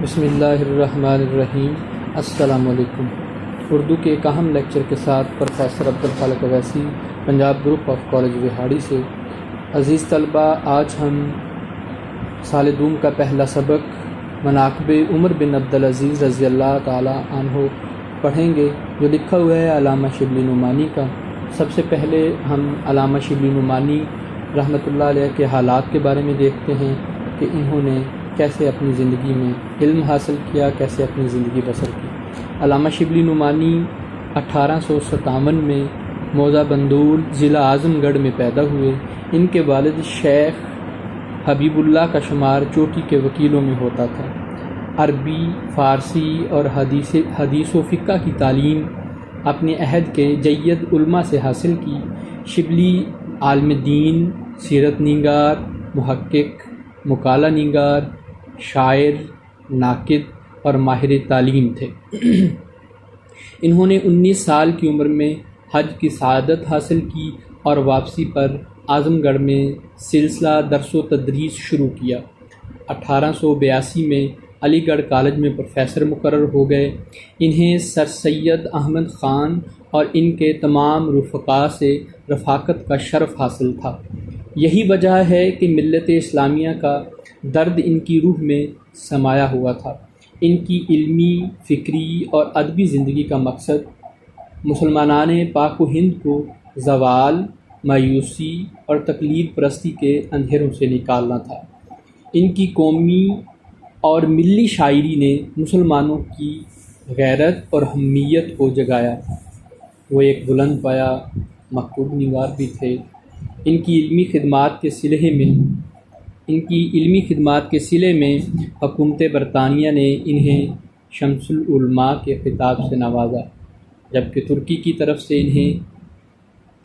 بسم اللہ الرحمن الرحیم۔ السلام علیکم۔ اردو کے ایک اہم لیکچر کے ساتھ professor Abdul Khaliq Owaisi, Punjab group of college Vehari سے۔ عزیز طلبہ، آج ہم سال دوم کا پہلا سبق مناقب عمر بن عبدالعزیز رضی اللہ تعالی عنہ پڑھیں گے، جو لکھا ہوا ہے علامہ شبلی نعمانی کا۔ سب سے پہلے ہم علامہ شبلی نعمانی رحمۃ اللہ علیہ کے حالات کے بارے میں دیکھتے ہیں کہ انہوں نے کیسے اپنی زندگی میں علم حاصل کیا، کیسے اپنی زندگی بسر کی۔ علامہ شبلی نعمانی 1857 میں موضع بندول ضلع اعظم گڑھ میں پیدا ہوئے۔ ان کے والد شیخ حبیب اللہ کا شمار چوٹی کے وکیلوں میں ہوتا تھا۔ عربی، فارسی اور حدیث و فقہ کی تعلیم اپنے عہد کے جید علماء سے حاصل کی۔ شبلی عالم دین، سیرت نگار، محقق، مقالہ نگار، شاعر، ناقد اور ماہر تعلیم تھے۔ انہوں نے 19 سال کی عمر میں حج کی سعادت حاصل کی اور واپسی پر اعظم گڑھ میں سلسلہ درس و تدریس شروع کیا۔ 1882 میں علی گڑھ کالج میں پروفیسر مقرر ہو گئے۔ انہیں سر سید احمد خان اور ان کے تمام رفقاء سے رفاقت کا شرف حاصل تھا۔ یہی وجہ ہے کہ ملت اسلامیہ کا درد ان کی روح میں سمایا ہوا تھا۔ ان کی علمی، فکری اور ادبی زندگی کا مقصد مسلمانان پاک و ہند کو زوال، مایوسی اور تقلید پرستی کے اندھیروں سے نکالنا تھا۔ ان کی قومی اور ملی شاعری نے مسلمانوں کی غیرت اور ہمیت کو جگایا۔ وہ ایک بلند پایہ مکتوب نگار بھی تھے۔ ان کی علمی خدمات کے صلے میں حکومت برطانیہ نے انہیں شمس العلماء کے خطاب سے نوازا، جبکہ ترکی کی طرف سے انہیں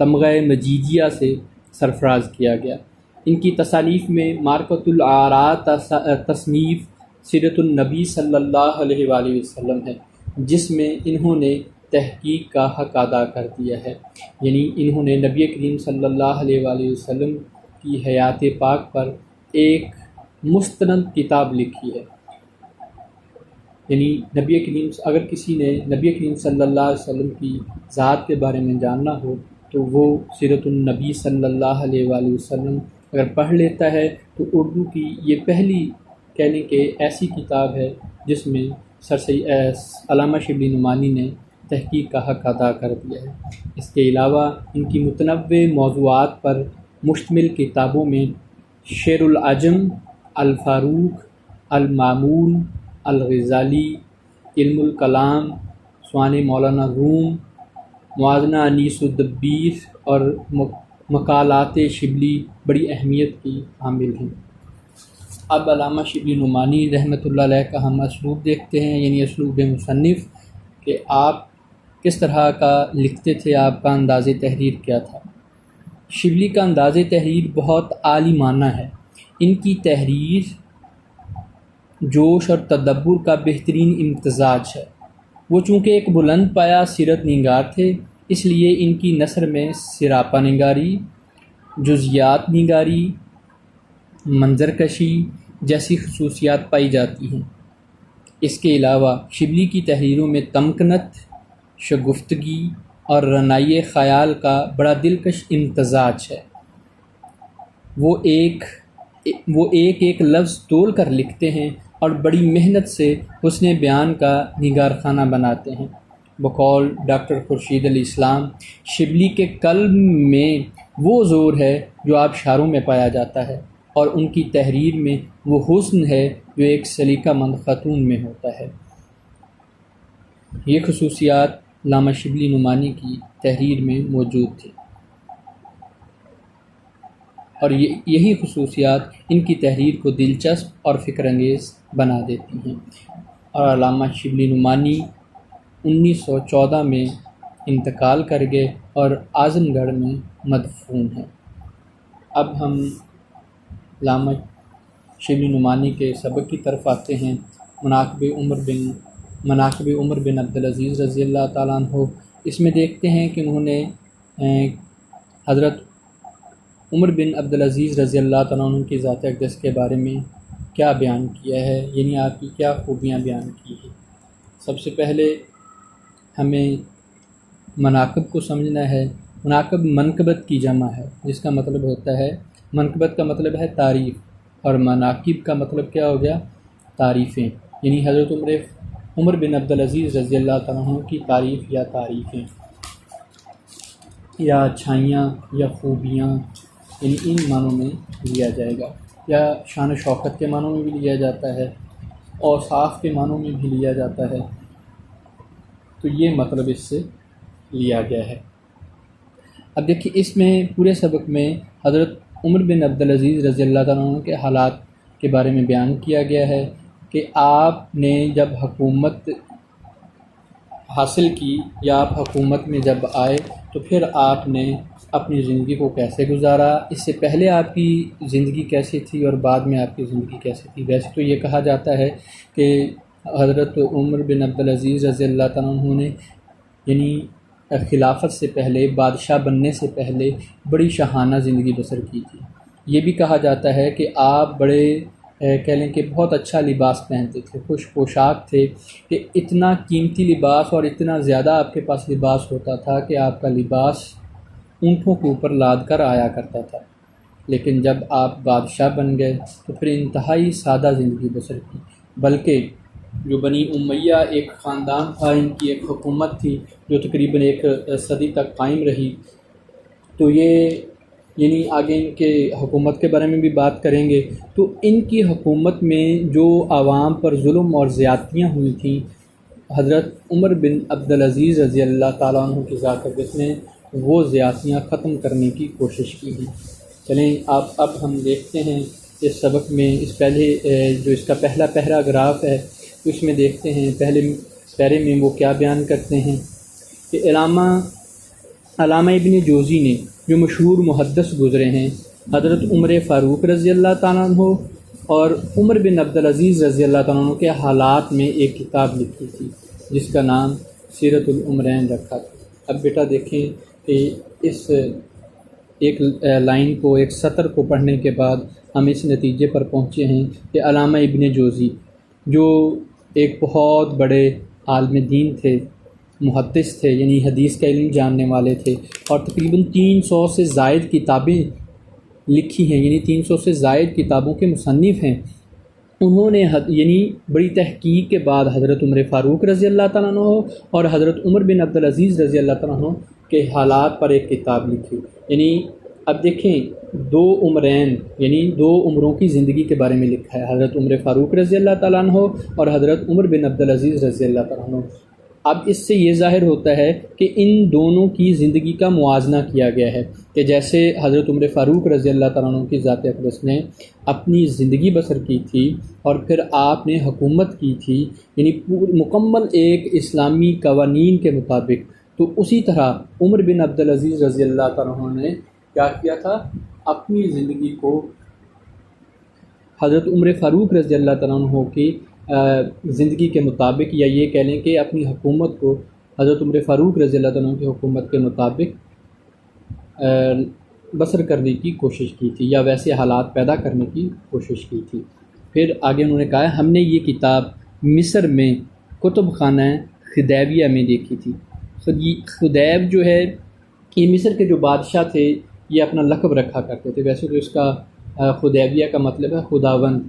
تمغہ مجیجیہ سے سرفراز کیا گیا۔ ان کی تصانیف میں معرکۃ الآراء تصنیف سیرت النبی صلی اللہ علیہ وآلہ وسلم ہے، جس میں انہوں نے تحقیق کا حق ادا کر دیا ہے، یعنی انہوں نے نبی کریم صلی اللہ علیہ وآلہ وسلم کی حیات پاک پر ایک مستند کتاب لکھی ہے۔ یعنی اگر کسی نے نبی کریم صلی اللہ علیہ وسلم کی ذات کے بارے میں جاننا ہو تو وہ سیرت النبی صلی اللہ علیہ وآلہ وسلم اگر پڑھ لیتا ہے تو اردو کی یہ پہلی کہنے کہ ایسی کتاب ہے جس میں علامہ شبلی نعمانی نے تحقیق کا حق ادا کر دیا ہے۔ اس کے علاوہ ان کی متنوع موضوعات پر مشتمل کتابوں میں شعر العجم، الفاروق، المامون، الغزالی، علم الکلام، سوانح مولانا روم، موازنہ انیس الدبیر اور مقالات شبلی بڑی اہمیت کی حامل ہیں۔ اب علامہ شبلی نعمانی رحمۃ اللہ علیہ کا ہم اسلوب دیکھتے ہیں، یعنی اسلوب مصنف، کہ آپ کس طرح کا لکھتے تھے، آپ کا انداز تحریر کیا تھا۔ شبلی کا انداز تحریر بہت عالمانہ ہے۔ ان کی تحریر جوش اور تدبر کا بہترین امتزاج ہے۔ وہ چونکہ ایک بلند پایہ سیرت نگار تھے، اس لیے ان کی نثر میں سراپا نگاری، جزیات نگاری، منظر کشی جیسی خصوصیات پائی جاتی ہیں۔ اس کے علاوہ شبلی کی تحریروں میں تمکنت، شگفتگی اور رعنائی خیال کا بڑا دلکش امتزاج ہے۔ وہ ایک لفظ تول کر لکھتے ہیں اور بڑی محنت سے حسن بیان کا نگار خانہ بناتے ہیں۔ بقول ڈاکٹر خورشید علی اسلام، شبلی کے قلب میں وہ زور ہے جو آبشاروں میں پایا جاتا ہے، اور ان کی تحریر میں وہ حسن ہے جو ایک سلیقہ مند خاتون میں ہوتا ہے۔ یہ خصوصیات علامہ شبلی نعمانی کی تحریر میں موجود تھی، اور یہی خصوصیات ان کی تحریر کو دلچسپ اور فکر انگیز بنا دیتی ہیں۔ اور علامہ شبلی نعمانی 1914 میں انتقال کر گئے اور اعظم گڑھ میں مدفون ہیں۔ اب ہم علامہ شبلی نعمانی کے سبق کی طرف آتے ہیں۔ مناقب عمر بن عبدالعزیز رضی اللہ تعالیٰ عنہ۔ اس میں دیکھتے ہیں کہ انہوں نے حضرت عمر بن عبدالعزیز رضی اللہ تعالیٰ عنہ کی ذات اقدس کے بارے میں کیا بیان کیا ہے، یعنی آپ کی کیا خوبیاں بیان کی ہیں۔ سب سے پہلے ہمیں مناقب کو سمجھنا ہے۔ مناقب منقبت کی جمع ہے، جس کا مطلب ہوتا ہے، منقبت کا مطلب ہے تعریف، اور مناقب کا مطلب کیا ہو گیا؟ تعریفیں، یعنی حضرت عمر بن عبدالعزیز رضی اللہ تعالیٰ عنہ کی تعریف یا تعریفیں یا اچھائیاں یا خوبیاں، یعنی ان معنوں میں لیا جائے گا، یا شان و شوکت کے معنوں میں بھی لیا جاتا ہے، اوصاف کے معنوں میں بھی لیا جاتا ہے۔ تو یہ مطلب اس سے لیا گیا ہے۔ اب دیکھیے، اس میں پورے سبق میں حضرت عمر بن عبدالعزیز رضی اللہ تعالیٰ عنہ کے حالات کے بارے میں بیان کیا گیا ہے کہ آپ نے جب حکومت حاصل کی یا آپ حکومت میں جب آئے تو پھر آپ نے اپنی زندگی کو کیسے گزارا، اس سے پہلے آپ کی زندگی کیسی تھی اور بعد میں آپ کی زندگی کیسی تھی۔ ویسے تو یہ کہا جاتا ہے کہ حضرت عمر بن عبدالعزیز رضی اللہ تعالیٰ عنہ نے یعنی خلافت سے پہلے، بادشاہ بننے سے پہلے بڑی شاہانہ زندگی بسر کی تھی۔ یہ بھی کہا جاتا ہے کہ آپ بڑے کہہ لیں کہ بہت اچھا لباس پہنتے تھے، خوش پوشاک تھے، کہ اتنا قیمتی لباس اور اتنا زیادہ آپ کے پاس لباس ہوتا تھا کہ آپ کا لباس اونٹوں کے اوپر لاد کر آیا کرتا تھا۔ لیکن جب آپ بادشاہ بن گئے تو پھر انتہائی سادہ زندگی بسر کی، بلکہ جو بنی امیہ ایک خاندان تھا، ان کی ایک حکومت تھی جو تقریباً 1 صدی تک قائم رہی۔ تو یہ یعنی آگے ان کے حکومت کے بارے میں بھی بات کریں گے۔ تو ان کی حکومت میں جو عوام پر ظلم اور زیادتیاں ہوئی تھیں، حضرت عمر بن عبدالعزیز رضی اللہ تعالیٰ عنہ کی ذات اقدس نے وہ زیادتیاں ختم کرنے کی کوشش کی ہیں۔ چلیں اب ہم دیکھتے ہیں اس سبق میں، اس پہلے جو اس کا پہلا پیراگراف ہے اس میں دیکھتے ہیں پہلے پیرے میں وہ کیا بیان کرتے ہیں کہ علامہ ابن جوزی نے، جو مشہور محدث گزرے ہیں، حضرت عمر فاروق رضی اللہ تعالیٰ عنہ اور عمر بن عبدالعزیز رضی اللہ تعالیٰ عنہ کے حالات میں ایک کتاب لکھی تھی جس کا نام سیرت العمرین رکھا تھا۔ اب بیٹا دیکھیں کہ اس ایک لائن کو، ایک سطر کو پڑھنے کے بعد ہم اس نتیجے پر پہنچے ہیں کہ علامہ ابن جوزی، جو ایک بہت بڑے عالم دین تھے، محدث تھے، یعنی حدیث کا علم جاننے والے تھے، اور تقریباً 300 سے زائد کتابیں لکھی ہیں، یعنی 300 سے زائد کتابوں کے مصنف ہیں۔ انہوں نے یعنی بڑی تحقیق کے بعد حضرت عمر فاروق رضی اللہ تعالیٰ عنہ اور حضرت عمر بن عبدالعزیز رضی اللہ تعالیٰ عنہ کے حالات پر ایک کتاب لکھی۔ یعنی اب دیکھیں، 2 عمرین یعنی 2 عمروں کی زندگی کے بارے میں لکھا ہے، حضرت عمر فاروق رضی اللہ تعالیٰ عنہ اور حضرت عمر بن عبدالعزیز رضی اللہ تعالیٰ عنہ۔ اب اس سے یہ ظاہر ہوتا ہے کہ ان دونوں کی زندگی کا موازنہ کیا گیا ہے، کہ جیسے حضرت عمر فاروق رضی اللہ تعالیٰ عنہ کی ذات اقدس نے اپنی زندگی بسر کی تھی اور پھر آپ نے حکومت کی تھی، یعنی مکمل ایک اسلامی قوانین کے مطابق، تو اسی طرح عمر بن عبدالعزیز رضی اللہ تعالیٰ عنہ نے کیا کیا تھا؟ اپنی زندگی کو حضرت عمر فاروق رضی اللہ تعالیٰ عنہ کی زندگی کے مطابق، یا یہ کہہ لیں کہ اپنی حکومت کو حضرت عمر فاروق رضی اللہ تعالیٰ عنہ کی حکومت کے مطابق بسر کرنے کی کوشش کی تھی، یا ویسے حالات پیدا کرنے کی کوشش کی تھی۔ پھر آگے انہوں نے کہا، ہم نے یہ کتاب مصر میں کتب خانہ خدیویہ میں دیکھی تھی۔ خدیو جو ہے، یہ مصر کے جو بادشاہ تھے، یہ اپنا لقب رکھا کرتے تھے۔ ویسے تو اس کا خدیویہ کا مطلب ہے خداوند،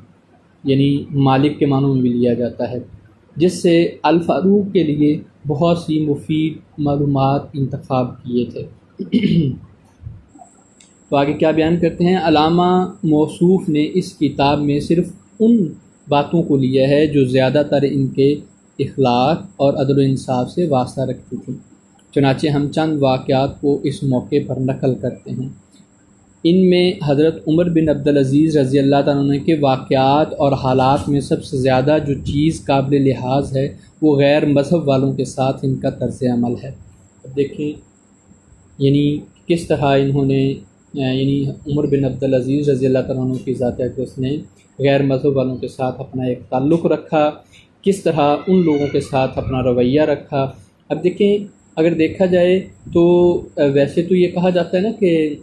یعنی مالک کے معنوں میں بھی لیا جاتا ہے، جس سے الفاروق کے لیے بہت سی مفید معلومات انتخاب کیے تھے۔ تو آگے کیا بیان کرتے ہیں؟ علامہ موصوف نے اس کتاب میں صرف ان باتوں کو لیا ہے جو زیادہ تر ان کے اخلاق اور عدل و انصاف سے واسطہ رکھتی تھیں۔ چنانچہ ہم چند واقعات کو اس موقع پر نقل کرتے ہیں۔ ان میں حضرت عمر بن عبدالعزیز رضی اللہ تعالیٰ عنہ کے واقعات اور حالات میں سب سے زیادہ جو چیز قابل لحاظ ہے وہ غیر مذہب والوں کے ساتھ ان کا طرز عمل ہے۔ اب دیکھیں یعنی کس طرح انہوں نے، یعنی عمر بن عبدالعزیز رضی اللہ تعالیٰ عنہ کی ذات اقدس نے غیر مذہب والوں کے ساتھ اپنا ایک تعلق رکھا، کس طرح ان لوگوں کے ساتھ اپنا رویہ رکھا۔ اب دیکھیں، اگر دیکھا جائے تو ویسے تو یہ کہا جاتا ہے نا کہ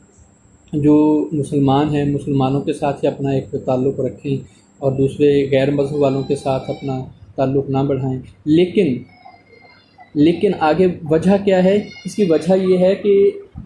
جو مسلمان ہیں مسلمانوں کے ساتھ ہی اپنا ایک تعلق رکھیں، اور دوسرے غیر مذہب والوں کے ساتھ اپنا تعلق نہ بڑھائیں، لیکن آگے وجہ کیا ہے؟ اس کی وجہ یہ ہے کہ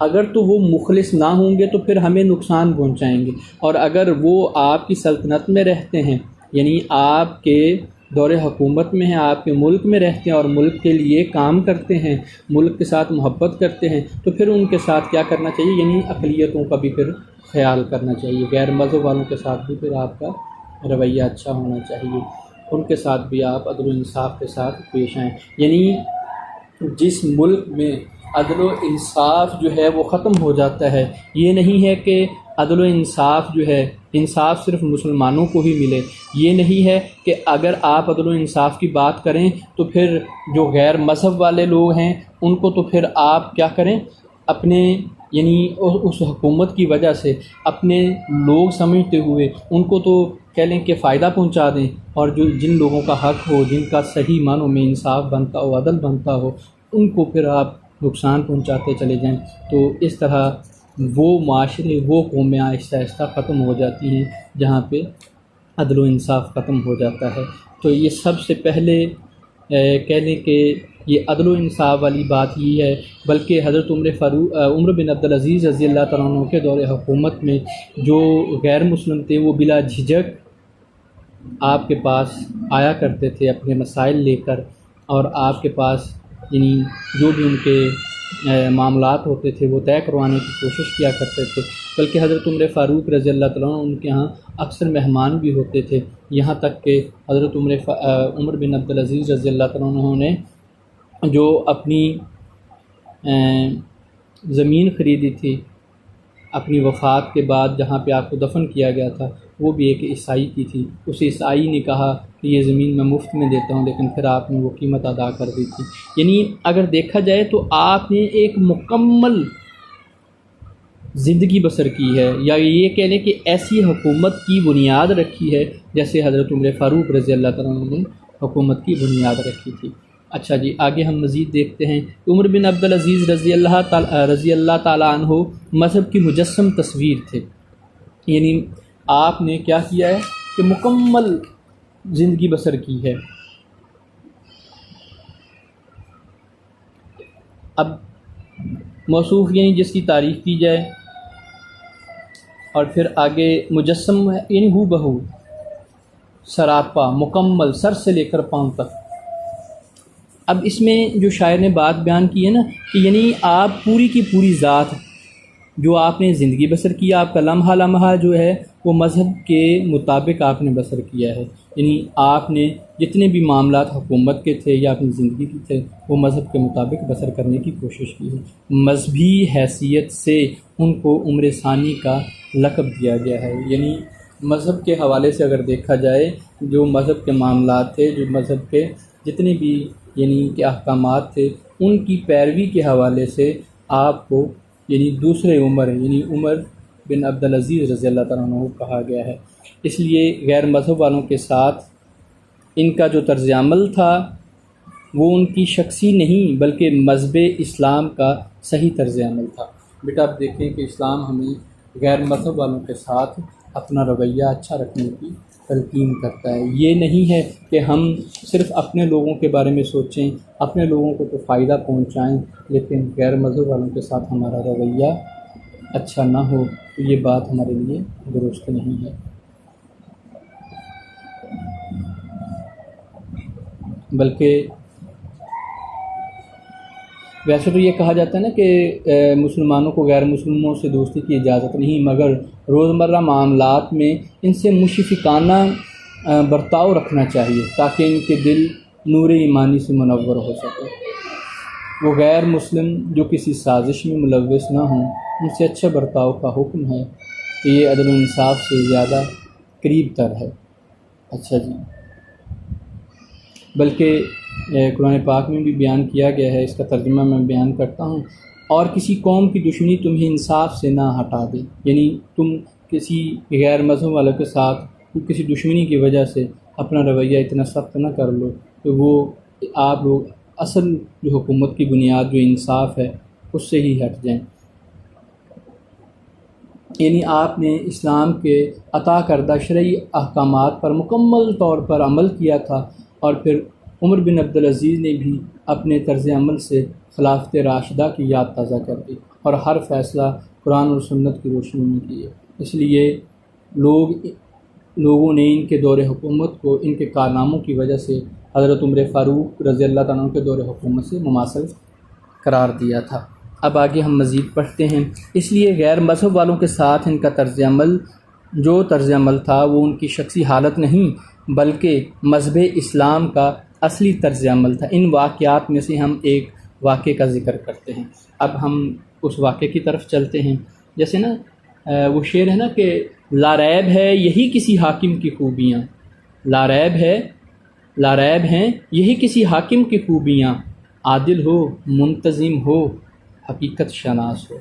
اگر تو وہ مخلص نہ ہوں گے تو پھر ہمیں نقصان پہنچائیں گے، اور اگر وہ آپ کی سلطنت میں رہتے ہیں، یعنی آپ کے دور حکومت میں ہیں، آپ کے ملک میں رہتے ہیں اور ملک کے لیے کام کرتے ہیں، ملک کے ساتھ محبت کرتے ہیں، تو پھر ان کے ساتھ کیا کرنا چاہیے؟ یعنی اقلیتوں کا بھی پھر خیال کرنا چاہیے، غیر مذہب والوں کے ساتھ بھی پھر آپ کا رویہ اچھا ہونا چاہیے، ان کے ساتھ بھی آپ عدل و انصاف کے ساتھ پیش آئیں۔ یعنی جس ملک میں عدل و انصاف جو ہے وہ ختم ہو جاتا ہے، یہ نہیں ہے کہ عدل و انصاف جو ہے، انصاف صرف مسلمانوں کو ہی ملے، یہ نہیں ہے کہ اگر آپ عدل و انصاف کی بات کریں تو پھر جو غیر مذہب والے لوگ ہیں ان کو تو پھر آپ کیا کریں؟ اپنے یعنی اس حکومت کی وجہ سے اپنے لوگ سمجھتے ہوئے ان کو تو کہہ لیں کہ فائدہ پہنچا دیں، اور جو جن لوگوں کا حق ہو، جن کا صحیح معنوں میں انصاف بنتا ہو، عدل بنتا ہو، ان کو پھر آپ نقصان پہنچاتے چلے جائیں، تو اس طرح وہ معاشرے، وہ قومیں آہستہ آہستہ ختم ہو جاتی ہیں جہاں پہ عدل و انصاف ختم ہو جاتا ہے۔ تو یہ سب سے پہلے کہہ لیں کہ یہ عدل و انصاف والی بات ہی ہے، بلکہ حضرت عمر بن عبدالعزیز رضی اللہ تعالیٰ عنہ کے دور حکومت میں جو غیر مسلم تھے وہ بلا جھجک آپ کے پاس آیا کرتے تھے اپنے مسائل لے کر، اور آپ کے پاس یعنی جو بھی ان کے معاملات ہوتے تھے وہ طے کروانے کی کوشش کیا کرتے تھے، بلکہ حضرت عمر فاروق رضی اللہ تعالیٰ عنہ ان کے ہاں اکثر مہمان بھی ہوتے تھے، یہاں تک کہ حضرت عمر بن عبدالعزیز رضی اللہ تعالیٰ عنہ نے جو اپنی زمین خریدی تھی اپنی وفات کے بعد جہاں پہ آپ کو دفن کیا گیا تھا، وہ بھی ایک عیسائی کی تھی، اس عیسائی نے کہا کہ یہ زمین میں مفت میں دیتا ہوں، لیکن پھر آپ نے وہ قیمت ادا کر دی تھی۔ یعنی اگر دیکھا جائے تو آپ نے ایک مکمل زندگی بسر کی ہے، یا یہ کہہ لیں کہ ایسی حکومت کی بنیاد رکھی ہے جیسے حضرت عمر فاروق رضی اللہ تعالیٰ عنہ نے حکومت کی بنیاد رکھی تھی۔ اچھا جی، آگے ہم مزید دیکھتے ہیں۔ عمر بن عبدالعزیز رضی اللہ تعالیٰ عنہ مذہب کی مجسم تصویر تھے، یعنی آپ نے کیا کیا ہے کہ مکمل زندگی بسر کی ہے۔ اب موصوف یعنی جس کی تعریف کی جائے، اور پھر آگے مجسم یعنی ہو بہو سراپا مکمل سر سے لے کر پاؤں تک۔ اب اس میں جو شاعر نے بات بیان کی ہے نا کہ یعنی آپ پوری کی پوری ذات جو آپ نے زندگی بسر کیا، آپ کا لمحہ لمحہ جو ہے وہ مذہب کے مطابق آپ نے بسر کیا ہے، یعنی آپ نے جتنے بھی معاملات حکومت کے تھے یا اپنی زندگی کے تھے وہ مذہب کے مطابق بسر کرنے کی کوشش کی ہے۔ مذہبی حیثیت سے ان کو عمر ثانی کا لقب دیا گیا ہے، یعنی مذہب کے حوالے سے اگر دیکھا جائے جو مذہب کے معاملات تھے، جو مذہب کے جتنے بھی یعنی کہ احکامات تھے، ان کی پیروی کے حوالے سے آپ کو یعنی دوسرے عمر یعنی عمر بن عبدالعزیز رضی اللہ تعالیٰ عنہ کہا گیا ہے۔ اس لیے غیر مذہب والوں کے ساتھ ان کا جو طرز عمل تھا وہ ان کی شخصی نہیں بلکہ مذہب اسلام کا صحیح طرز عمل تھا۔ بیٹا آپ دیکھیں کہ اسلام ہمیں غیر مذہب والوں کے ساتھ اپنا رویہ اچھا رکھنے کی تلقین کرتا ہے، یہ نہیں ہے کہ ہم صرف اپنے لوگوں کے بارے میں سوچیں، اپنے لوگوں کو تو فائدہ پہنچائیں، لیکن غیر مذہب والوں کے ساتھ ہمارا رویہ اچھا نہ ہو، تو یہ بات ہمارے لیے درست نہیں ہے۔ بلکہ ویسے تو یہ کہا جاتا ہے نا کہ مسلمانوں کو غیر مسلموں سے دوستی کی اجازت نہیں، مگر روزمرہ معاملات میں ان سے مشفقانہ برتاؤ رکھنا چاہیے تاکہ ان کے دل نور ایمانی سے منور ہو سکے۔ وہ غیر مسلم جو کسی سازش میں ملوث نہ ہوں، ان سے اچھے برتاؤ کا حکم ہے کہ یہ عدل و انصاف سے زیادہ قریب تر ہے۔ اچھا جی، بلکہ قرآن پاک میں بھی بیان کیا گیا ہے، اس کا ترجمہ میں بیان کرتا ہوں، اور کسی قوم کی دشمنی تمہیں انصاف سے نہ ہٹا دے، یعنی تم کسی غیر مذہب والوں کے ساتھ کسی دشمنی کی وجہ سے اپنا رویہ اتنا سخت نہ کر لو تو وہ آپ لوگ اصل جو حکومت کی بنیاد جو انصاف ہے اس سے ہی ہٹ جائیں۔ یعنی آپ نے اسلام کے عطا کردہ شرعی احکامات پر مکمل طور پر عمل کیا تھا، اور پھر عمر بن عبدالعزیز نے بھی اپنے طرز عمل سے خلافت راشدہ کی یاد تازہ کر دی اور ہر فیصلہ قرآن اور سنت کی روشنی میں کیے۔ اس لیے لوگوں نے ان کے دور حکومت کو ان کے کارناموں کی وجہ سے حضرت عمر فاروق رضی اللہ تعالیٰ عنہ کے دور حکومت سے مماثل قرار دیا تھا۔ اب آگے ہم مزید پڑھتے ہیں۔ اس لیے غیر مذہب والوں کے ساتھ ان کا طرز عمل تھا وہ ان کی شخصی حالت نہیں بلکہ مذہب اسلام کا اصلی طرز عمل تھا۔ ان واقعات میں سے ہم ایک واقعے کا ذکر کرتے ہیں۔ اب ہم اس واقعے کی طرف چلتے ہیں۔ جیسے نا وہ شعر ہے نا کہ لا ریب ہے یہی کسی حاکم کی خوبیاں، لا ریب ہیں یہی کسی حاکم کی خوبیاں، عادل ہو منتظم ہو حقیقت شناس ہو۔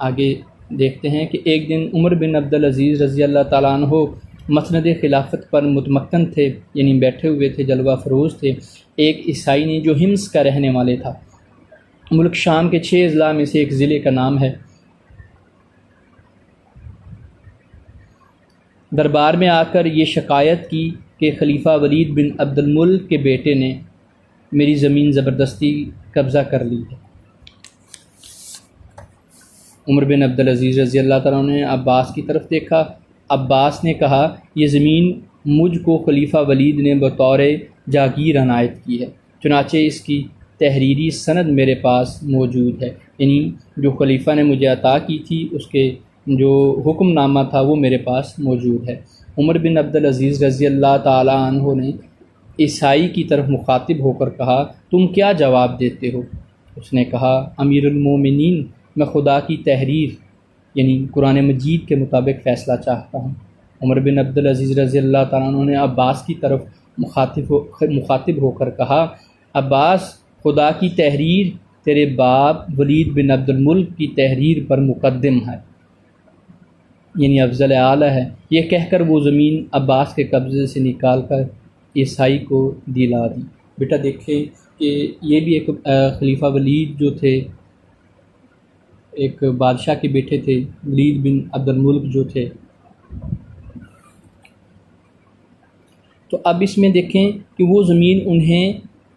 آگے دیکھتے ہیں کہ ایک دن عمر بن عبدالعزیز رضی اللہ تعالیٰ عنہ مسند خلافت پر متمکن تھے، یعنی بیٹھے ہوئے تھے، جلوہ فروز تھے۔ ایک عیسائی نے جو حمص کا رہنے والے تھا، ملک شام کے 6 اضلاع میں سے ایک ضلع کا نام ہے، دربار میں آ کر یہ شکایت کی کہ خلیفہ ولید بن عبد الملک کے بیٹے نے میری زمین زبردستی قبضہ کر لی ہے۔ عمر بن عبدالعزیز رضی اللہ تعالیٰ نے عباس کی طرف دیکھا۔ عباس نے کہا یہ زمین مجھ کو خلیفہ ولید نے بطور جاگیر عنایت کی ہے، چنانچہ اس کی تحریری سند میرے پاس موجود ہے، یعنی جو خلیفہ نے مجھے عطا کی تھی اس کے جو حکم نامہ تھا وہ میرے پاس موجود ہے۔ عمر بن عبدالعزیز رضی اللہ تعالیٰ عنہ نے عیسائی کی طرف مخاطب ہو کر کہا تم کیا جواب دیتے ہو؟ اس نے کہا امیر المومنین میں خدا کی تحریر یعنی قرآن مجید کے مطابق فیصلہ چاہتا ہوں۔ عمر بن عبدالعزیز رضی اللہ تعالیٰ عنہ نے عباس کی طرف مخاطب ہو کر کہا عباس خدا کی تحریر تیرے باپ ولید بن عبد الملک کی تحریر پر مقدم ہے، یعنی افضل اعلیٰ ہے۔ یہ کہہ کر وہ زمین عباس کے قبضے سے نکال کر عیسائی کو دلا دی۔ بیٹا دیکھیں کہ یہ بھی ایک خلیفہ ولید جو تھے، ایک بادشاہ کے بیٹے تھے، ولید بن عبد الملک جو تھے۔ تو اب اس میں دیکھیں کہ وہ زمین انہیں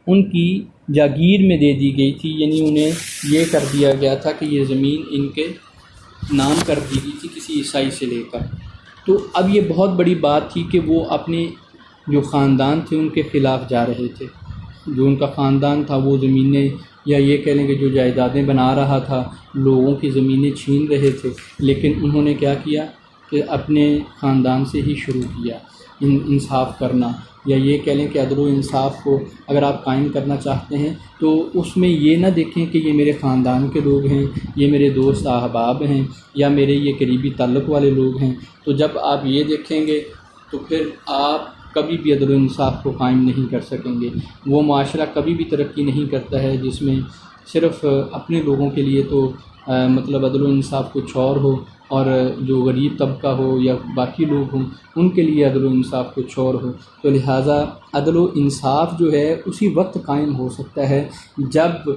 ان کی جاگیر میں دے دی گئی تھی، یعنی انہیں یہ کر دیا گیا تھا کہ یہ زمین ان کے نام کر دی گئی تھی کسی عیسائی سے لے کر۔ تو اب یہ بہت بڑی بات تھی کہ وہ اپنے جو خاندان تھے ان کے خلاف جا رہے تھے۔ جو ان کا خاندان تھا وہ زمینیں یا یہ کہہ لیں کہ جو جائیدادیں بنا رہا تھا لوگوں کی زمینیں چھین رہے تھے، لیکن انہوں نے کیا کیا کہ اپنے خاندان سے ہی شروع کیا انصاف کرنا، یا یہ کہہ لیں کہ عدل و انصاف کو اگر آپ قائم کرنا چاہتے ہیں تو اس میں یہ نہ دیکھیں کہ یہ میرے خاندان کے لوگ ہیں، یہ میرے دوست احباب ہیں، یا میرے یہ قریبی تعلق والے لوگ ہیں۔ تو جب آپ یہ دیکھیں گے تو پھر آپ کبھی بھی عدل و انصاف کو قائم نہیں کر سکیں گے۔ وہ معاشرہ کبھی بھی ترقی نہیں کرتا ہے جس میں صرف اپنے لوگوں کے لیے تو مطلب عدل و انصاف کچھ اور ہو، اور جو غریب طبقہ ہو یا باقی لوگ ہوں ان کے لیے عدل و انصاف کچھ اور ہو۔ تو لہٰذا عدل و انصاف جو ہے اسی وقت قائم ہو سکتا ہے جب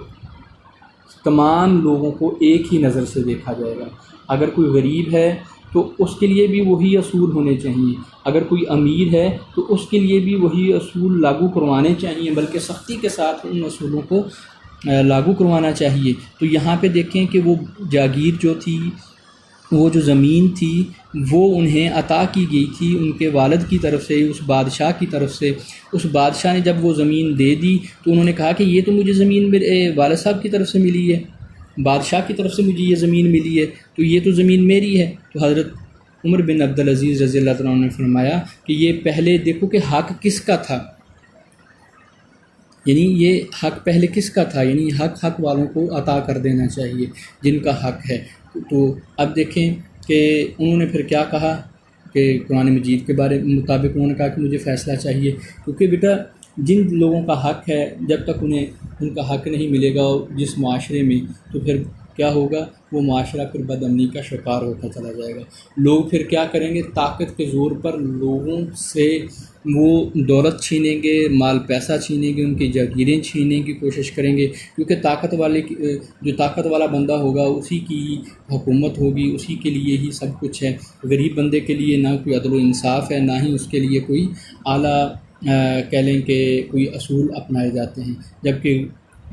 تمام لوگوں کو ایک ہی نظر سے دیکھا جائے گا۔ اگر کوئی غریب ہے تو اس کے لیے بھی وہی اصول ہونے چاہیے، اگر کوئی امیر ہے تو اس کے لیے بھی وہی اصول لاگو کروانے چاہیے، بلکہ سختی کے ساتھ ان اصولوں کو لاگو کروانا چاہیے۔ تو یہاں پہ دیکھیں کہ وہ جاگیر جو تھی، وہ جو زمین تھی وہ انہیں عطا کی گئی تھی ان کے والد کی طرف سے، اس بادشاہ کی طرف سے۔ اس بادشاہ نے جب وہ زمین دے دی تو انہوں نے کہا کہ یہ تو مجھے زمین میرے والد صاحب کی طرف سے ملی ہے، بادشاہ کی طرف سے مجھے یہ زمین ملی ہے، تو یہ تو زمین میری ہے۔ تو حضرت عمر بن عبدالعزیز رضی اللہ عنہ نے فرمایا کہ یہ پہلے دیکھو کہ حق کس کا تھا، یعنی یہ حق پہلے کس کا تھا، یعنی حق والوں کو عطا کر دینا چاہیے جن کا حق ہے۔ تو اب دیکھیں کہ انہوں نے پھر کیا کہا کہ قرآن مجید کے بارے مطابق انہوں نے کہا کہ مجھے فیصلہ چاہیے، کیونکہ بیٹا جن لوگوں کا حق ہے جب تک انہیں ان کا حق نہیں ملے گا جس معاشرے میں، تو پھر کیا ہوگا؟ وہ معاشرہ پھر بد امنی کا شکار ہوتا چلا جائے گا۔ لوگ پھر کیا کریں گے؟ طاقت کے زور پر لوگوں سے وہ دولت چھینیں گے، مال پیسہ چھینیں گے، ان کی جاگیریں چھیننے کی کوشش کریں گے، کیونکہ جو طاقت والا بندہ ہوگا اسی کی حکومت ہوگی، اسی کے لیے ہی سب کچھ ہے۔ غریب بندے کے لیے نہ کوئی عدل و انصاف ہے، نہ ہی اس کے لیے کوئی اعلیٰ کہہ لیں کہ کوئی اصول اپنائے جاتے ہیں، جبکہ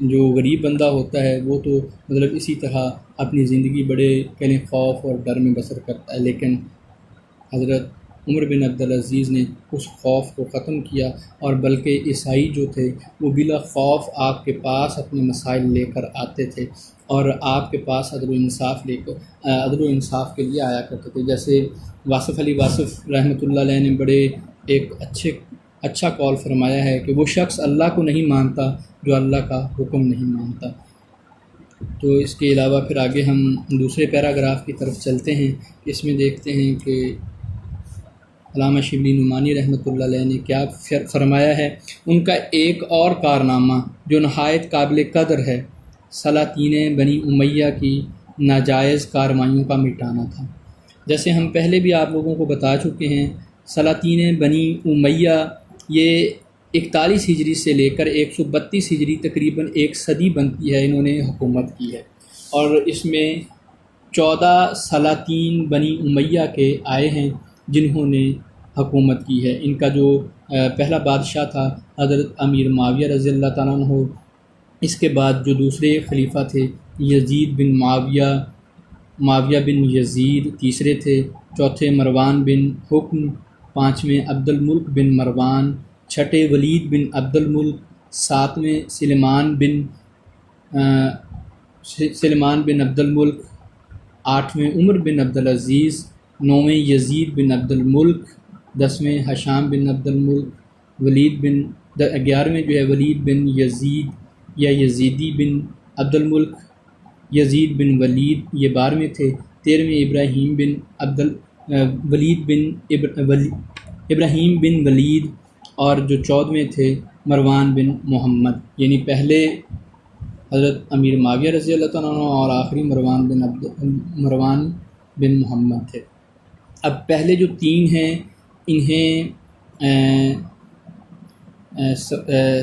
جو غریب بندہ ہوتا ہے وہ تو مطلب اسی طرح اپنی زندگی بڑے کہہ لیں خوف اور ڈر میں بسر کرتا ہے، لیکن حضرت عمر بن عبدالعزیز نے اس خوف کو ختم کیا، اور بلکہ عیسائی جو تھے وہ بلا خوف آپ کے پاس اپنے مسائل لے کر آتے تھے، اور آپ کے پاس عدل و انصاف کے لیے آیا کرتے تھے۔ جیسے واصف علی واصف رحمۃ اللہ علیہ نے بڑے ایک اچھا قول فرمایا ہے کہ وہ شخص اللہ کو نہیں مانتا جو اللہ کا حکم نہیں مانتا۔ تو اس کے علاوہ پھر آگے ہم دوسرے پیراگراف کی طرف چلتے ہیں، اس میں دیکھتے ہیں کہ علامہ شبلی نعمانی رحمۃ اللہ علیہ نے کیا فرمایا ہے۔ ان کا ایک اور کارنامہ جو نہایت قابل قدر ہے، سلاطین بنی امیہ کی ناجائز کارروائیوں کا مٹانا تھا۔ جیسے ہم پہلے بھی آپ لوگوں کو بتا چکے ہیں، سلاطین بنی امیہ یہ 41 ہجری سے لے کر 132 ہجری تقریباً ایک صدی بنتی ہے انہوں نے حکومت کی ہے، اور اس میں 14 سلاطین بنی امیہ کے آئے ہیں جنہوں نے حکومت کی ہے۔ ان کا جو پہلا بادشاہ تھا حضرت امیر معاویہ رضی اللہ تعالیٰ عنہ، اس کے بعد جو دوسرے خلیفہ تھے یزید بن معاویہ بن یزید تیسرے تھے، چوتھے مروان بن حکم، پانچویں عبد الملک بن مروان، چھٹے ولید بن عبد الملک، ساتویں سلیمان بن عبد الملک، آٹھویں عمر بن عبدالعزیز، نویں یزید بن عبد الملک، 10ویں ہشام بن عبد الملک، 11ویں جو ہے ولید بن یزید یا یزیدی بن عبد الملک، یزید بن ولید یہ 12ویں تھے، 13ویں ابراہیم بن ولید، اور جو 14ویں تھے مروان بن محمد، یعنی پہلے حضرت امیر معاویہ رضی اللہ تعالیٰ عنہ اور آخری مروان بن محمد تھے۔ اب پہلے جو 3 ہیں انہیں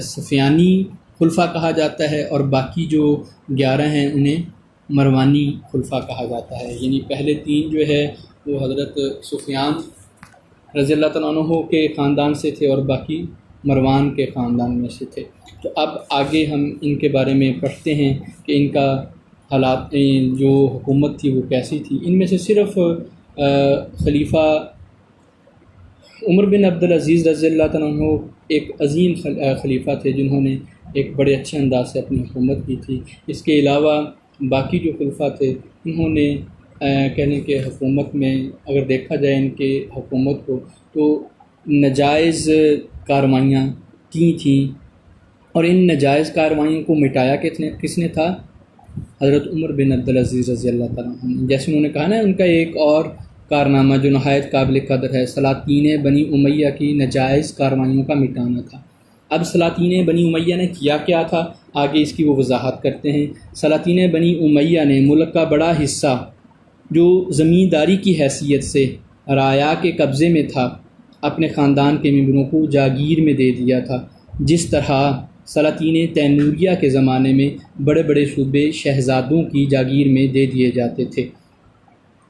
سفیانی خلفاء کہا جاتا ہے، اور باقی جو 11 ہیں انہیں مروانی خلفاء کہا جاتا ہے، یعنی پہلے 3 جو ہے وہ حضرت سفیان رضی اللہ تعالیٰ عنہ کے خاندان سے تھے اور باقی مروان کے خاندان میں سے تھے۔ تو اب آگے ہم ان کے بارے میں پڑھتے ہیں کہ ان کا حالات جو حکومت تھی وہ کیسی تھی۔ ان میں سے صرف خلیفہ عمر بن عبدالعزیز رضی اللہ تعالیٰ عنہ ایک عظیم خلیفہ تھے جنہوں نے ایک بڑے اچھے انداز سے اپنی حکومت کی تھی۔ اس کے علاوہ باقی جو خلفاء تھے انہوں نے کہنے کہ حکومت میں اگر دیکھا جائے ان کے حکومت کو تو ناجائز کارروائیاں کی تھیں، اور ان ناجائز کارروائیوں کو مٹایا کس نے تھا؟ حضرت عمر بن عبدالعزیز رضی اللہ تعالیٰ عنہ۔ جیسے انہوں نے کہا نا، ان کا ایک اور کارنامہ جو نہایت قابل قدر ہے، سلاطین بنی امیہ کی ناجائز کارروائیوں کا مٹانا تھا۔ اب سلاطین بنی امیہ نے کیا تھا، آگے اس کی وہ وضاحت کرتے ہیں۔ سلاطین بنی امیہ نے ملک کا بڑا حصہ جو زمینداری کی حیثیت سے رعایا کے قبضے میں تھا اپنے خاندان کے ممبروں کو جاگیر میں دے دیا تھا، جس طرح سلاطین تیموریہ کے زمانے میں بڑے بڑے صوبے شہزادوں کی جاگیر میں دے دیے جاتے تھے۔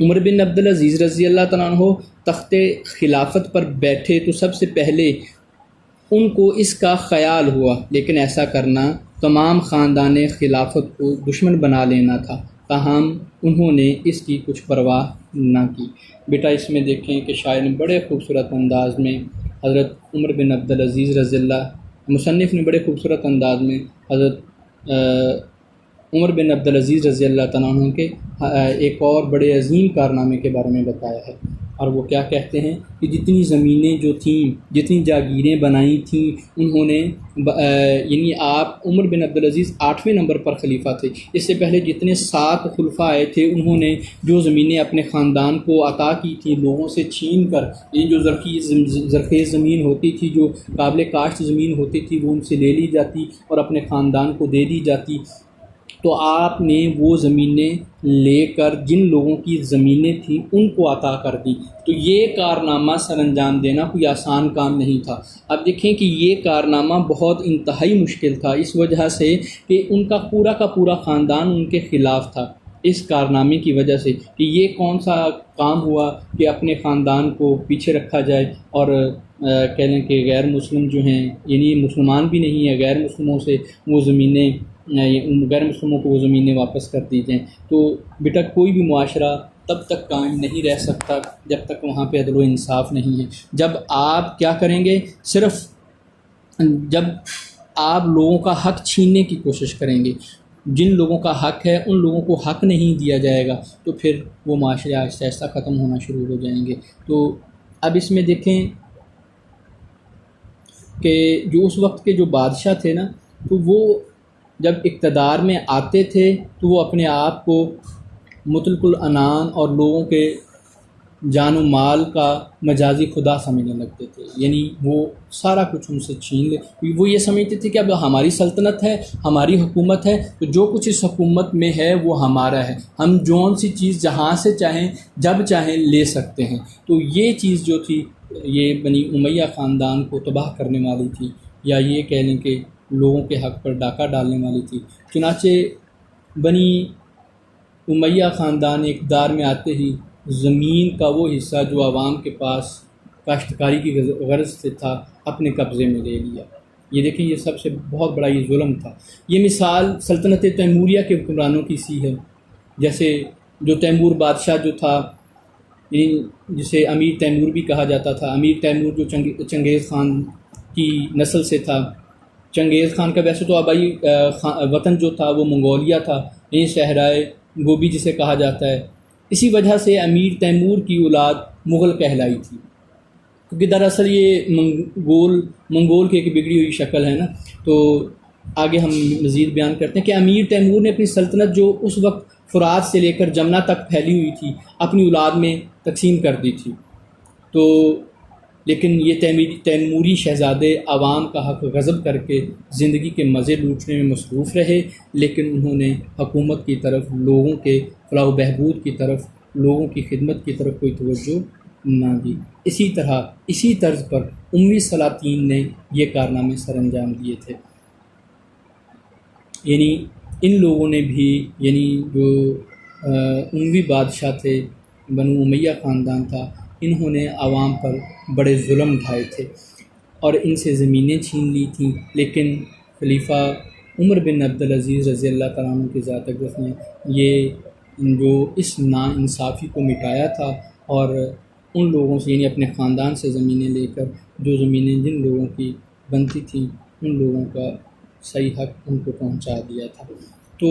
عمر بن عبدالعزیز رضی اللہ تعالیٰ عنہ تخت خلافت پر بیٹھے تو سب سے پہلے ان کو اس کا خیال ہوا، لیکن ایسا کرنا تمام خاندان خلافت کو دشمن بنا لینا تھا، تاہم انہوں نے اس کی کچھ پرواہ نہ کی۔ بیٹا اس میں دیکھیں کہ شاعر نے بڑے خوبصورت انداز میں حضرت عمر بن عبدالعزیز رضی اللہ، مصنف نے بڑے خوبصورت انداز میں حضرت عمر بن عبدالعزیز رضی اللہ تعالیٰ عنہ کے ایک اور بڑے عظیم کارنامے کے بارے میں بتایا ہے، اور وہ کیا کہتے ہیں کہ جتنی زمینیں جو تھیں، جتنی جاگیریں بنائی تھیں انہوں نے، یعنی آپ عمر بن عبدالعزیز 8ویں نمبر پر خلیفہ تھے، اس سے پہلے جتنے 7 خلفاء آئے تھے انہوں نے جو زمینیں اپنے خاندان کو عطا کی تھیں لوگوں سے چھین کر، یہ جو زرخیز زمین ہوتی تھی، جو قابل کاشت زمین ہوتی تھی، وہ ان سے لے لی جاتی اور اپنے خاندان کو دے دی جاتی، تو آپ نے وہ زمینیں لے کر جن لوگوں کی زمینیں تھیں ان کو عطا کر دی۔ تو یہ کارنامہ سر انجام دینا کوئی آسان کام نہیں تھا۔ اب دیکھیں کہ یہ کارنامہ بہت انتہائی مشکل تھا، اس وجہ سے کہ ان کا پورا خاندان ان کے خلاف تھا، اس کارنامے کی وجہ سے کہ یہ کون سا کام ہوا کہ اپنے خاندان کو پیچھے رکھا جائے اور کہہ لیں کہ غیر مسلم جو ہیں، یعنی مسلمان بھی نہیں ہے، غیر مسلموں سے وہ زمینیں، غیر مسلموں کو وہ زمینیں واپس کر دی جائیں۔ تو بیٹا کوئی بھی معاشرہ تب تک قائم نہیں رہ سکتا جب تک وہاں پہ عدل و انصاف نہیں ہے۔ جب آپ کیا کریں گے، صرف جب آپ لوگوں کا حق چھیننے کی کوشش کریں گے، جن لوگوں کا حق ہے ان لوگوں کو حق نہیں دیا جائے گا، تو پھر وہ معاشرے آہستہ آہستہ ختم ہونا شروع ہو جائیں گے۔ تو اب اس میں دیکھیں کہ جو اس وقت کے جو بادشاہ تھے نا، تو وہ جب اقتدار میں آتے تھے تو وہ اپنے آپ کو مطلق العنان اور لوگوں کے جان و مال کا مجازی خدا سمجھنے لگتے تھے، یعنی وہ سارا کچھ ان سے چھین لے۔ وہ یہ سمجھتے تھے کہ اب ہماری سلطنت ہے، ہماری حکومت ہے، تو جو کچھ اس حکومت میں ہے وہ ہمارا ہے، ہم جون سی چیز جہاں سے چاہیں جب چاہیں لے سکتے ہیں۔ تو یہ چیز جو تھی یہ بنی امیہ خاندان کو تباہ کرنے والی تھی، یا یہ کہہ لیں کہ لوگوں کے حق پر ڈاکہ ڈالنے والی تھی۔ چنانچہ بنی امیہ خاندان اقتدار میں آتے ہی زمین کا وہ حصہ جو عوام کے پاس کاشتکاری کی غرض سے تھا اپنے قبضے میں لے لیا۔ یہ دیکھیں، یہ سب سے بہت بڑا یہ ظلم تھا۔ یہ مثال سلطنت تیموریہ کے حکمرانوں کی سی ہے، جیسے جو تیمور بادشاہ جو تھا، جسے امیر تیمور بھی کہا جاتا تھا۔ امیر تیمور جو چنگیز خان کی نسل سے تھا۔ چنگیز خان کا ویسے تو آبائی وطن جو تھا وہ منگولیا تھا، یعنی صحرائے گوبی جسے کہا جاتا ہے۔ اسی وجہ سے امیر تیمور کی اولاد مغل کہلائی تھی، کیونکہ دراصل یہ منگول کی ایک بگڑی ہوئی شکل ہے نا۔ تو آگے ہم مزید بیان کرتے ہیں کہ امیر تیمور نے اپنی سلطنت جو اس وقت فرات سے لے کر جمنا تک پھیلی ہوئی تھی اپنی اولاد میں تقسیم کر دی تھی۔ تو لیکن یہ تیموری شہزادے عوام کا حق غصب کر کے زندگی کے مزے لوٹنے میں مصروف رہے، لیکن انہوں نے حکومت کی طرف، لوگوں کے فلاح و بہبود کی طرف، لوگوں کی خدمت کی طرف کوئی توجہ نہ دی۔ اسی طرز پر اموی سلاطین نے یہ کارنامے سر انجام دیے تھے۔ یعنی ان لوگوں نے بھی، یعنی جو اموی بادشاہ تھے، بنو امیہ خاندان تھا، انہوں نے عوام پر بڑے ظلم ڈھائے تھے اور ان سے زمینیں چھین لی تھیں، لیکن خلیفہ عمر بن عبدالعزیز رضی اللہ تعالیٰ عنہ کی ذات اقدس نے یہ جو اس ناانصافی کو مٹایا تھا، اور ان لوگوں سے، یعنی اپنے خاندان سے زمینیں لے کر جو زمینیں جن لوگوں کی بنتی تھیں ان لوگوں کا صحیح حق ان کو پہنچا دیا تھا۔ تو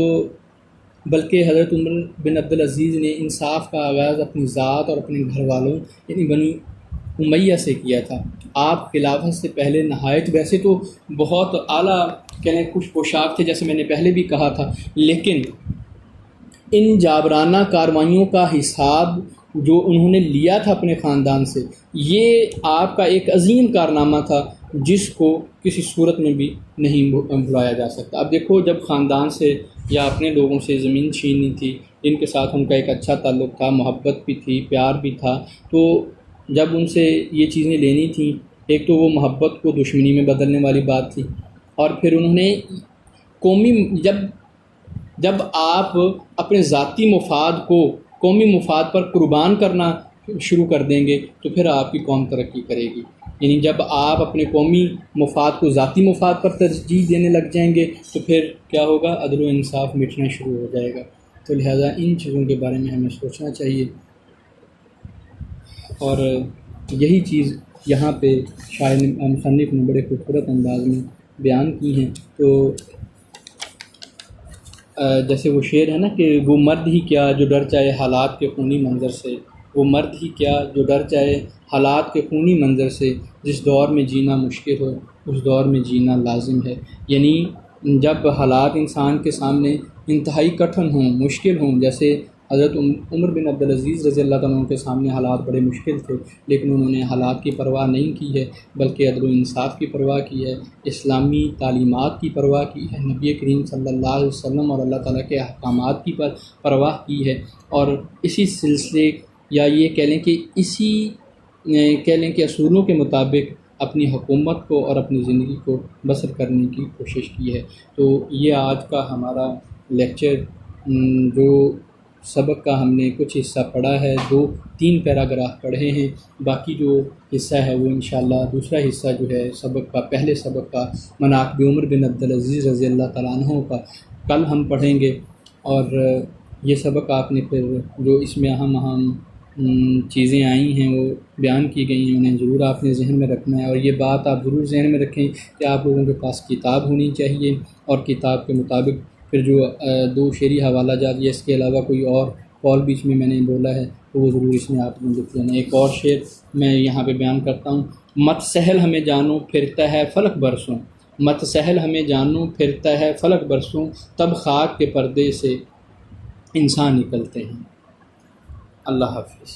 بلکہ حضرت عمر بن عبدالعزیز نے انصاف کا آغاز اپنی ذات اور اپنے گھر والوں یعنی بنی امیہ سے کیا تھا۔ آپ خلافت سے پہلے نہایت، ویسے تو بہت اعلیٰ کہنے خوش پوشاک تھے جیسے میں نے پہلے بھی کہا تھا، لیکن ان جابرانہ کاروائیوں کا حساب جو انہوں نے لیا تھا اپنے خاندان سے، یہ آپ کا ایک عظیم کارنامہ تھا جس کو کسی صورت میں بھی نہیں بھلایا جا سکتا۔ اب دیکھو، جب خاندان سے یا اپنے لوگوں سے زمین چھیننی تھی جن کے ساتھ ان کا ایک اچھا تعلق تھا، محبت بھی تھی، پیار بھی تھا، تو جب ان سے یہ چیزیں لینی تھیں، ایک تو وہ محبت کو دشمنی میں بدلنے والی بات تھی، اور پھر انہوں نے قومی جب آپ اپنے ذاتی مفاد کو قومی مفاد پر قربان کرنا شروع کر دیں گے تو پھر آپ کی قوم ترقی کرے گی۔ یعنی جب آپ اپنے قومی مفاد کو ذاتی مفاد پر ترجیح دینے لگ جائیں گے تو پھر کیا ہوگا، عدل و انصاف مٹنا شروع ہو جائے گا۔ تو لہٰذا ان چیزوں کے بارے میں ہمیں سوچنا چاہیے، اور یہی چیز یہاں پہ شاعر مصنف نے بڑے خوبصورت انداز میں بیان کی ہیں۔ تو جیسے وہ شعر ہے نا کہ وہ مرد ہی کیا جو ڈر جائے حالات کے خونی منظر سے، وہ مرد ہی کیا جو ڈر جائے حالات کے خونی منظر سے، جس دور میں جینا مشکل ہو اس دور میں جینا لازم ہے۔ یعنی جب حالات انسان کے سامنے انتہائی کٹھن ہوں، مشکل ہوں، جیسے حضرت عمر بن عبدالعزیز رضی اللہ تعالیٰ عنہ کے سامنے حالات بڑے مشکل تھے، لیکن انہوں نے حالات کی پرواہ نہیں کی ہے، بلکہ عدل و انصاف کی پرواہ کی ہے، اسلامی تعلیمات کی پرواہ کی ہے، نبی کریم صلی اللہ علیہ وسلم اور اللہ تعالیٰ کے احکامات کی پرواہ کی ہے، اور اسی سلسلے یا یہ کہہ لیں کہ اصولوں کے مطابق اپنی حکومت کو اور اپنی زندگی کو بسر کرنے کی کوشش کی ہے۔ تو یہ آج کا ہمارا لیکچر، جو سبق کا ہم نے کچھ حصہ پڑھا ہے، 2-3 پیراگراف پڑھے ہیں، باقی جو حصہ ہے وہ انشاءاللہ دوسرا حصہ جو ہے سبق کا، پہلے سبق کا مناقب عمر بن عبدالعزیز رضی اللہ تعالیٰ عنہ کا، کل ہم پڑھیں گے۔ اور یہ سبق آپ نے پھر جو اس میں اہم چیزیں آئی ہیں وہ بیان کی گئی ہیں، انہیں ضرور آپ نے ذہن میں رکھنا ہے، اور یہ بات آپ ضرور ذہن میں رکھیں کہ آپ لوگوں کے پاس کتاب ہونی چاہیے، اور کتاب کے مطابق پھر جو 2 شعری حوالہ جات یا اس کے علاوہ کوئی اور قول بیچ میں نے بولا ہے تو وہ ضرور اس میں آپ نے لکھ لینا۔ ایک اور شعر میں یہاں پہ بیان کرتا ہوں: مت سہل ہمیں جانو پھرتا ہے فلک برسوں، مت سہل ہمیں جانو پھرتا ہے فلک برسوں، تب خاک کے پردے سے انسان نکلتے ہیں۔ اللہ حافظ۔